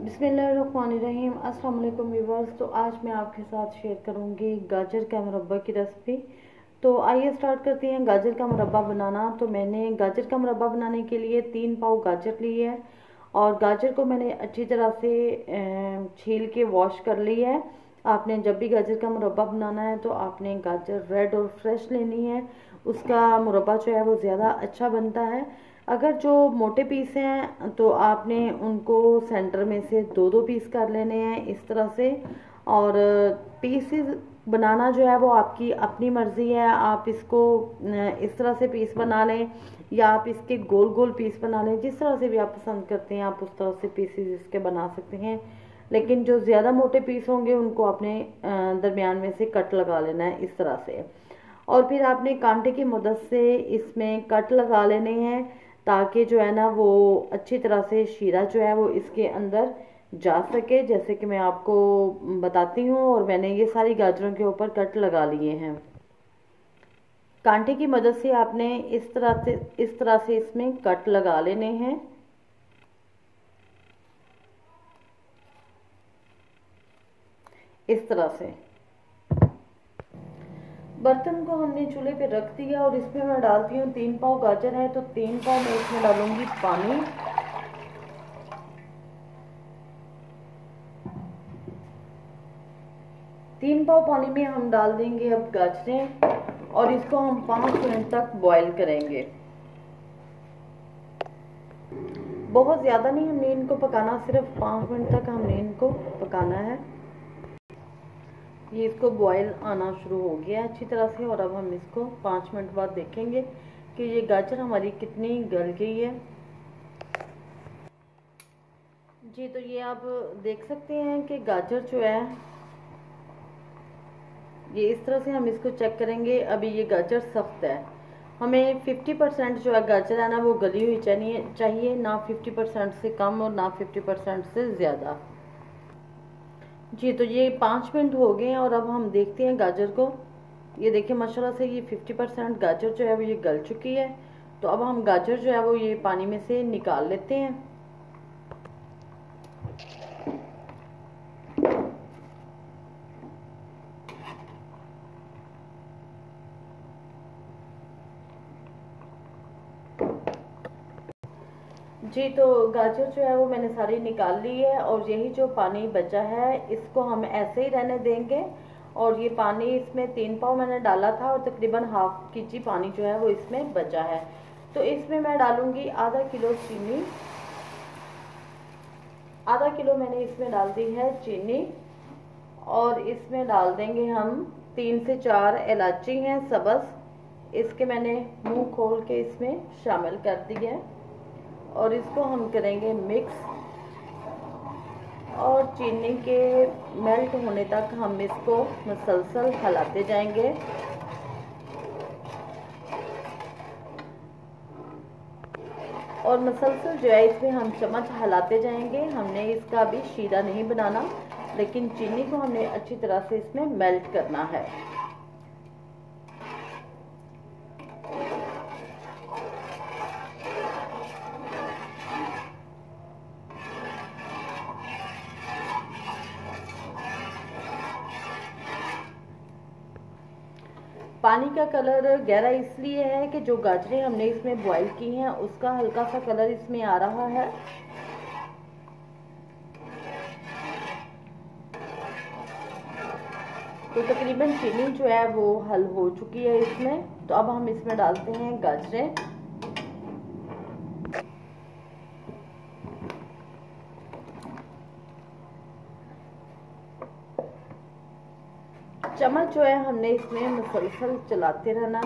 बिस्मिल्लाहिर्रहमानिर्रहीम। अस्सलाम वालेकुम व्यूअर्स। तो आज मैं आपके साथ शेयर करूंगी गाजर का मुरब्बा की रेसिपी। तो आइए स्टार्ट करते हैं गाजर का मुरब्बा बनाना। तो मैंने गाजर का मुरब्बा बनाने के लिए 3 पाव गाजर ली है और गाजर को मैंने अच्छी तरह से छील के वॉश कर लिया है। आपने जब भी गाजर का मुरब्बा बनाना है तो आपने गाजर रेड और फ्रेश लेनी है, उसका मुरब्बा जो है वो ज़्यादा अच्छा बनता है। अगर जो मोटे पीस हैं तो आपने उनको सेंटर में से दो दो पीस कर लेने हैं इस तरह से। और पीसेस बनाना जो है वो आपकी अपनी मर्ज़ी है। आप इसको इस तरह से पीस बना लें या आप इसके गोल गोल पीस बना लें, जिस तरह से भी आप पसंद करते हैं आप उस तरह से पीसेस इसके बना सकते हैं। लेकिन जो ज़्यादा मोटे पीस होंगे उनको आपने दरमियान में से कट लगा लेना है इस तरह से। और फिर आपने कांटे की मदद से इसमें कट लगा लेने हैं ताकि जो है ना वो अच्छी तरह से शीरा जो है वो इसके अंदर जा सके, जैसे कि मैं आपको बताती हूँ। और मैंने ये सारी गाजरों के ऊपर कट लगा लिए हैं। कांटे की मदद से आपने इस तरह से इसमें कट लगा लेने हैं। इस तरह से बर्तन को हमने चूल्हे पे रख दिया और इसमें मैं डालती हूँ 3 पाव गाजर है तो 3 पाव मैं इसमें डालूंगी पानी। 3 पाव पानी में हम डाल देंगे अब गाजरें और इसको हम 5 मिनट तक बॉईल करेंगे। बहुत ज़्यादा नहीं हमने इनको पकाना, सिर्फ 5 मिनट तक हमने इनको पकाना है। ये इसको बॉईल आना शुरू हो गया अच्छी तरह से और अब हम इसको 5 मिनट बाद देखेंगे कि ये गाजर हमारी कितनी गल गई है। जी तो ये आप देख सकते हैं कि गाजर जो है ये इस तरह से हम इसको चेक करेंगे। अभी ये गाजर सख्त है, हमें 50% जो है गाजर है ना वो गली हुई चाहिए, ना 50% से कम और ना 50% से ज़्यादा। जी तो ये 5 मिनट हो गए हैं और अब हम देखते हैं गाजर को। ये देखिए माशाल्लाह से ये 50% गाजर जो है वो ये गल चुकी है। तो अब हम गाजर जो है वो ये पानी में से निकाल लेते हैं। जी तो गाजर जो है वो मैंने सारी निकाल ली है और यही जो पानी बचा है इसको हम ऐसे ही रहने देंगे। और ये पानी इसमें 3 पाव मैंने डाला था और तकरीबन हाफ केजी पानी जो है वो इसमें बचा है। तो इसमें मैं डालूंगी आधा किलो चीनी। आधा किलो मैंने इसमें डाल दी है चीनी और इसमें डाल देंगे हम 3 से 4 इलायची हैं सब्ज़, इसके मैंने मुंह खोल के इसमें शामिल कर दी है और इसको हम करेंगे मिक्स। और चीनी के मेल्ट होने तक हम इसको मुसलसल हिलाते जाएंगे। और मुसलसल जो है इसमें हम चम्मच हिलाते जाएंगे। हमने इसका अभी शीरा नहीं बनाना, लेकिन चीनी को हमने अच्छी तरह से इसमें मेल्ट करना है। पानी का कलर गहरा इसलिए है कि जो गाजरें हमने इसमें बॉईल की हैं उसका हल्का सा कलर इसमें आ रहा है। तो तकरीबन चीनी जो है वो हल हो चुकी है इसमें। तो अब हम इसमें डालते हैं गाजरें। चम्मच जो है हमने इसमें मुसलसल चलाते रहना।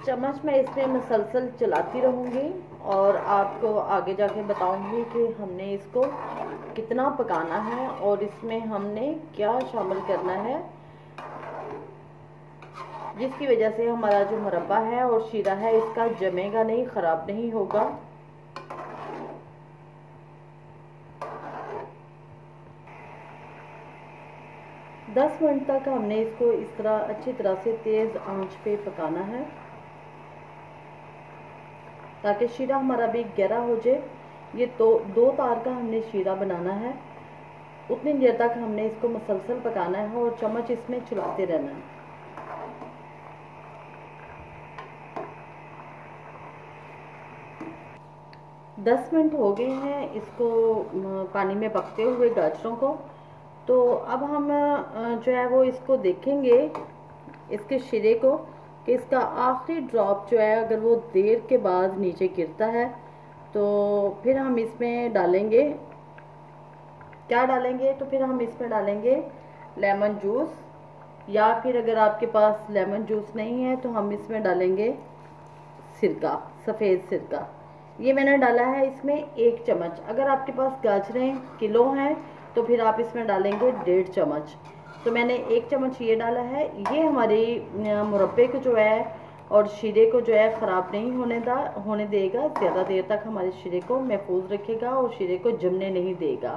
चम्मच में इसमें मुसलसल चलाती रहूँगी और आपको आगे जाके बताऊंगी कि हमने इसको कितना पकाना है और इसमें हमने क्या शामिल करना है, जिसकी वजह से हमारा जो मुरब्बा है और शीरा है इसका जमेगा नहीं, ख़राब नहीं होगा। दस मिनट तक हमने इसको इस तरह अच्छी तरह से तेज़ आंच पे पकाना है। ताकि शीरा हमारा भी गहरा हो जाए। ये तो 2 तार का हमने शीरा बनाना है। उतनी देर तक हमने इसको मुसलसल पकाना है और चम्मच इसमें चलाते रहना है। 10 मिनट हो गए हैं इसको पानी में पकते हुए गाजरों को। तो अब हम जो है वो इसको देखेंगे, इसके शीरे को, कि इसका आखिरी ड्रॉप जो है अगर वो देर के बाद नीचे गिरता है तो फिर हम इसमें डालेंगे, क्या डालेंगे, तो फिर हम इसमें डालेंगे लेमन जूस, या फिर अगर आपके पास लेमन जूस नहीं है तो हम इसमें डालेंगे सिरका, सफ़ेद सिरका। ये मैंने डाला है इसमें 1 चम्मच। अगर आपके पास गाजरें किलो हैं तो फिर आप इसमें डालेंगे 1.5 चम्मच। तो मैंने 1 चम्मच ये डाला है। ये हमारी मुरब्बे को जो है और शीरे को जो है ख़राब नहीं होने देगा, ज़्यादा देर तक हमारे शीरे को महफूज रखेगा और शीरे को जमने नहीं देगा।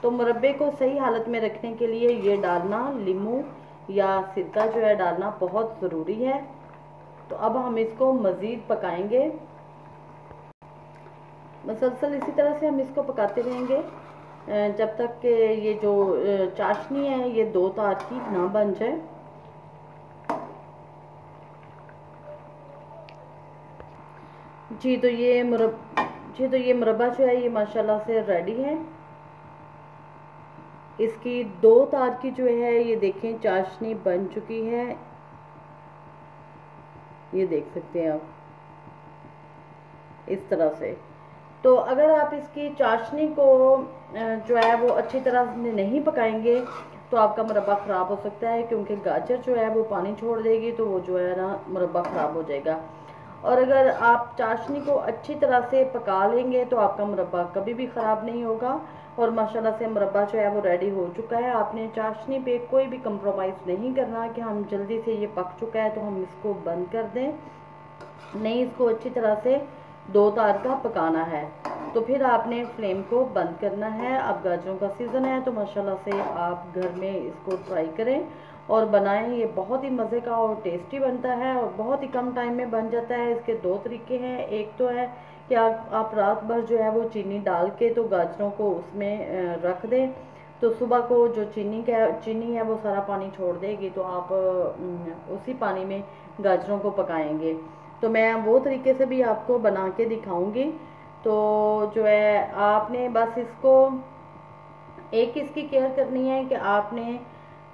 तो मुरब्बे को सही हालत में रखने के लिए ये डालना, लीमू या सिरका जो है डालना बहुत ज़रूरी है। तो अब हम इसको मज़ीद पकाएंगे, मुसलसल इसी तरह से हम इसको पकाते रहेंगे जब तक कि ये जो चाशनी है ये 2 तार की ना बन जाए। जी तो ये मुरब्बा जो है ये माशाल्लाह से रेडी है। इसकी 2 तार की जो है ये देखें चाशनी बन चुकी है, ये देख सकते हैं आप इस तरह से। तो अगर आप इसकी चाशनी को जो है वो अच्छी तरह से नहीं पकाएंगे तो आपका मुरब्बा ख़राब हो सकता है, क्योंकि गाजर जो है वो पानी छोड़ देगी तो वो जो है ना मुरब्बा ख़राब हो जाएगा। और अगर आप चाशनी को अच्छी तरह से पका लेंगे तो आपका मुरब्बा कभी भी ख़राब नहीं होगा। और माशाल्लाह से मुरब्बा जो है वो रेडी हो चुका है। आपने चाशनी पे कोई भी कंप्रोमाइज़ नहीं करना कि हम जल्दी से ये पक चुका है तो हम इसको बंद कर दें, नहीं, इसको अच्छी तरह से 2 तार का पकाना है। तो फिर आपने फ्लेम को बंद करना है। अब गाजरों का सीज़न है तो माशाल्लाह से आप घर में इसको ट्राई करें और बनाएं। ये बहुत ही मज़े का और टेस्टी बनता है और बहुत ही कम टाइम में बन जाता है। इसके 2 तरीके हैं। एक तो है कि आप रात भर जो है वो चीनी डाल के तो गाजरों को उसमें रख दें, तो सुबह को जो चीनी है वो सारा पानी छोड़ देगी, तो आप उसी पानी में गाजरों को पकाएंगे। तो मैं वो तरीके से भी आपको बना के दिखाऊंगी। तो जो है आपने बस इसको एक इसकी केयर करनी है कि आपने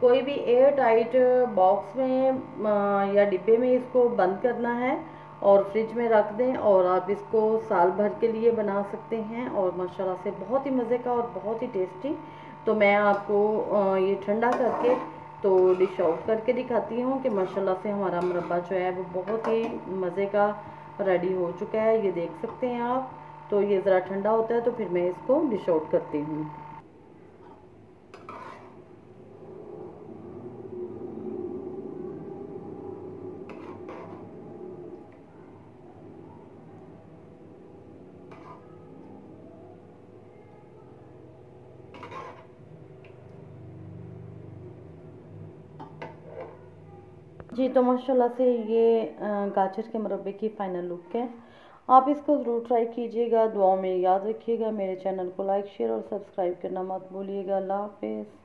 कोई भी एयर टाइट बॉक्स में या डिब्बे में इसको बंद करना है और फ्रिज में रख दें, और आप इसको साल भर के लिए बना सकते हैं और माशाल्लाह से बहुत ही मज़े का और बहुत ही टेस्टी। तो मैं आपको ये ठंडा करके तो डिश आउट करके दिखाती हूँ कि माशाल्लाह से हमारा मुरब्बा जो है वो बहुत ही मज़े का रेडी हो चुका है, ये देख सकते हैं आप। तो ये ज़रा ठंडा होता है तो फिर मैं इसको डिश आउट करती हूँ। जी तो माशाल्लाह से ये गाजर के मुरब्बे की फ़ाइनल लुक है। आप इसको ज़रूर ट्राई कीजिएगा, दुआओं में याद रखिएगा। मेरे चैनल को लाइक शेयर और सब्सक्राइब करना मत भूलिएगा। अल्लाह हाफ़िज़।